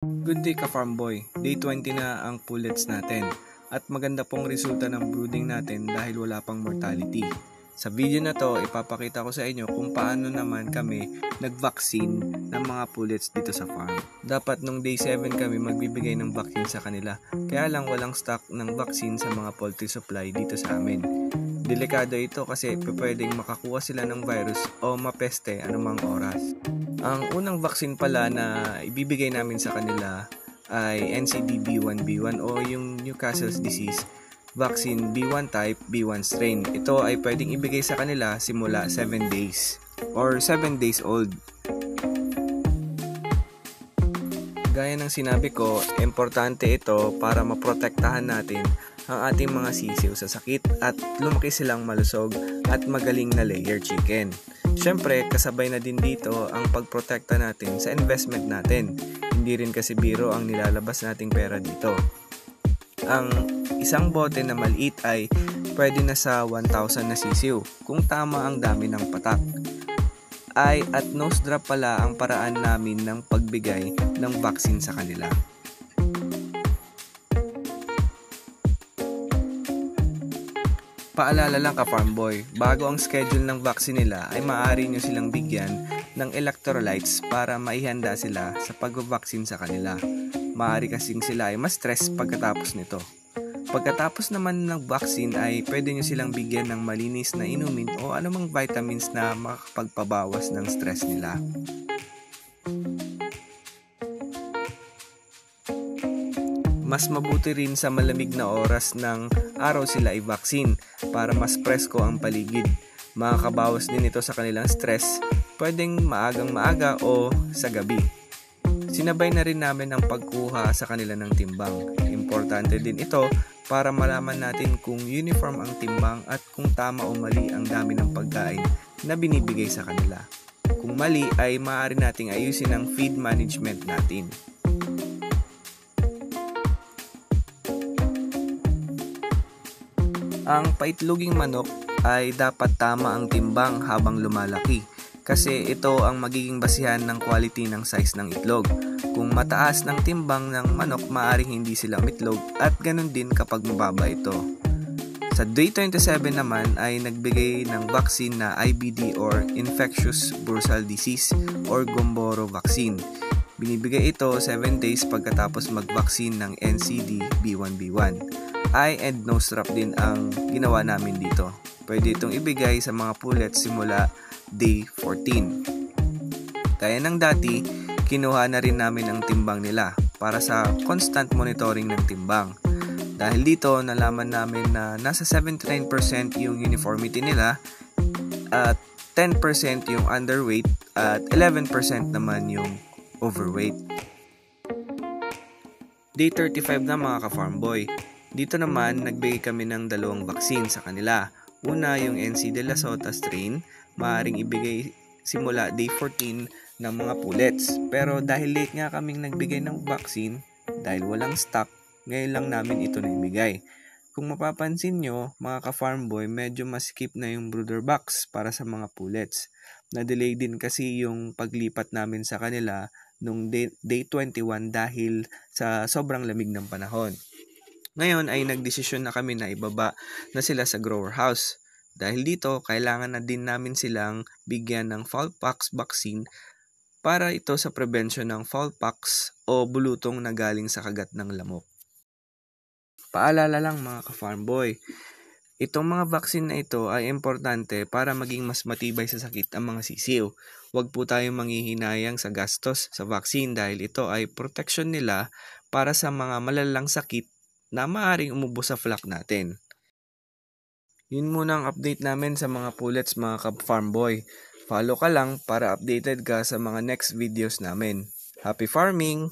Good day ka-farm boy, day 20 na ang pullets natin at maganda pong resulta ng brooding natin dahil wala pang mortality. Sa video na to, ipapakita ko sa inyo kung paano naman kami nag-vaccine ng mga pullets dito sa farm. Dapat nung day 7 kami magbibigay ng vaccine sa kanila, kaya lang walang stock ng vaccine sa mga poultry supply dito sa amin. Delikado ito kasi pwedeng makakuha sila ng virus o mapeste anumang oras. Ang unang vaccine pala na ibibigay namin sa kanila ay NCD B1B1 o yung Newcastle's disease vaccine B1 type, B1 strain. Ito ay pwedeng ibigay sa kanila simula 7 days or 7 days old. Gaya ng sinabi ko, importante ito para maprotektahan natin ang ating mga sisiw sa sakit at lumaki silang malusog at magaling na layer chicken. Siyempre, kasabay na din dito ang pagprotekta natin sa investment natin. Hindi rin kasi biro ang nilalabas nating pera dito. Ang isang bote na maliit ay pwede na sa 1,000 na sisiw kung tama ang dami ng patak. Ay at nose drop pala ang paraan namin ng pagbigay ng vaccine sa kanila. Paalala lang ka-farm boy, bago ang schedule ng vaccine nila ay maaari nyo silang bigyan ng electrolytes para maihanda sila sa pag-vaccine sa kanila. Maaari kasing sila ay ma-stress pagkatapos nito. Pagkatapos naman ng vaccine ay pwede nyo silang bigyan ng malinis na inumin o anumang vitamins na makakapagpabawas ng stress nila. Mas mabuti rin sa malamig na oras ng araw sila i-vaccine para mas presko ang paligid. Makakabawas din ito sa kanilang stress, pwedeng maagang maaga o sa gabi. Sinabay na rin namin ang pagkuha sa kanila ng timbang. Importante din ito para malaman natin kung uniform ang timbang at kung tama o mali ang dami ng pagkain na binibigay sa kanila. Kung mali ay maaari nating ayusin ang feed management natin. Ang paitloging manok ay dapat tama ang timbang habang lumalaki kasi ito ang magiging basihan ng quality ng size ng itlog. Kung mataas ng timbang ng manok, maaaring hindi sila umitlog at ganun din kapag mababa ito. Sa day 27 naman ay nagbigay ng vaccine na IBD or Infectious Bursal Disease or Gumboro vaccine. Binibigay ito 7 days pagkatapos mag-vaccine ng NCD B1B1. Eye and nose drop din ang ginawa namin dito. Pwede itong ibigay sa mga pullets simula day 14. Kaya ng dati, kinuha na rin namin ang timbang nila para sa constant monitoring ng timbang. Dahil dito, nalaman namin na nasa 79% yung uniformity nila at 10% yung underweight at 11% naman yung overweight. Day 35 na mga ka-farm boy. Dito naman, nagbigay kami ng dalawang vaccine sa kanila. Una, yung NC de la Sota strain, maaaring ibigay simula day 14 ng mga pullets. Pero dahil late nga kaming nagbigay ng vaccine, dahil walang stock, ngayon lang namin ito naibigay. Kung mapapansin nyo, mga ka-farm boy, medyo maskip na yung brooder box para sa mga pullets. Na-delay din kasi yung paglipat namin sa kanila nung day 21 dahil sa sobrang lamig ng panahon. Ngayon ay nagdesisyon na kami na ibaba na sila sa grower house. Dahil dito, kailangan na din namin silang bigyan ng fowlpox vaccine para ito sa prevention ng fowlpox o bulutong na galing sa kagat ng lamok. Paalala lang mga ka-farm boy, itong mga vaccine na ito ay importante para maging mas matibay sa sakit ang mga sisiw. Huwag po tayong manghihinayang sa gastos sa vaccine dahil ito ay protection nila para sa mga malalang sakit na maaaring umubos sa flock natin. Yun muna ang update namin sa mga pullets mga ka-farm boy. Follow ka lang para updated ka sa mga next videos namin. Happy farming!